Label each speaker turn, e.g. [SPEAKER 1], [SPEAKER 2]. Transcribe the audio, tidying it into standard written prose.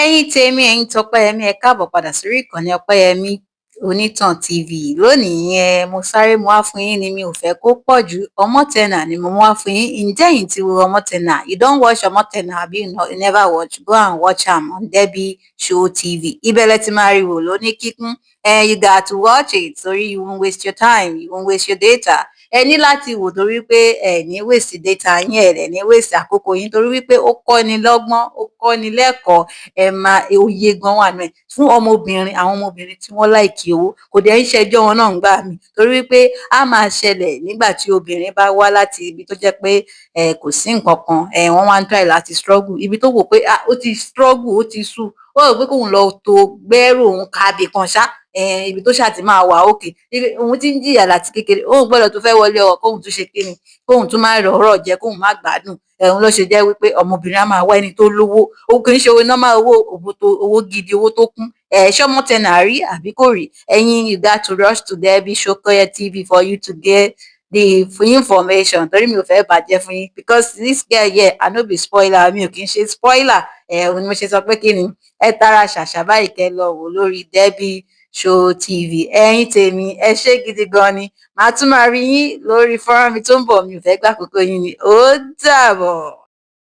[SPEAKER 1] Ẹ̀yin tèmi, ẹ̀yin tọpẹ́yẹmí, ẹ káàbọ̀ padà sórí ìkànnì Ọpẹ́yẹmí Onítàn TV. Lónìí mo sáré mú wá fún yín ni, mi ò fẹ́ kó pọ̀ jù. OMOTENA ni mo mú wá fún yín. Ǹjẹ́ ẹ̀yin ti wo OMOTENA? You don't watch OMOTENA àbí you never watch? Go and watch am on Debbie Show TV. Ibẹ̀ lẹ ti máa rí wò lóní kíkún. You got to watch it, sorry, you won't waste your time, you won't waste your data. Ẹ ní láti wò torí pé ẹ ní waste data yín, ẹ ní waste àkókò yín torí wípé ó kọ́ni lọ́gbọ́n, ó kọ́ni lẹ́kọ̀ọ́, ẹ máa òye gan wà nù ẹ̀ fún ọmọbìnrin, àwọn ọmọbìnrin tí wọ́n láìkì owó. Kò dẹ̀ ń ṣẹjọ́ wọn náà ń gbà mí torí wípé á máa ṣẹlẹ̀ nígbà tí obìnrin bá wá láti ibi tó jẹ́ pé kò sí nǹkan kan, wọ́n wá ń try láti struggle ibi tó wò pé ó ti struggle, ó ti sú, ó rò pé kóun lọ tó gbẹ́rù òun kábì kan ṣá, ibi tó ṣáà ti máa wà òkè, òun ti ń jìyà láti kékeré, òun gbọ́dọ̀ tó fẹ́ wọlé ọkọ kóun tún ṣe kíni, kóun tún máa rọ̀rọ̀ jẹ, kóun má gbádùn. Òun ló ṣe jẹ́ wípé ọmọbìnrin á máa wá ẹni tó lówó, ó kì í ṣe owó normal owó gidi, owó tó kún. Ṣé OMOTENA rí àbí kò rí? Ẹ̀yin, you got to rush to Debbie Shokoya TV for you to get the information. Torí mi ò fẹ́ bàjẹ́ fún yín, because this girl here, I no be spoiler, mi ò kì í ṣe spoiler. Òun ni mo ṣe sọ pé kí ni, ẹ tara ṣàṣà báyìí kẹ́ lọ wò lórí Debbie Show TV. Ẹ̀yin tèmi, ẹ ṣé gidi gan ni. Màá tún máa rí yín lórí fọ́nrán mi tó ń bọ̀, mi ò fẹ́ gbà àkókò yín ni. Ó dàbọ̀.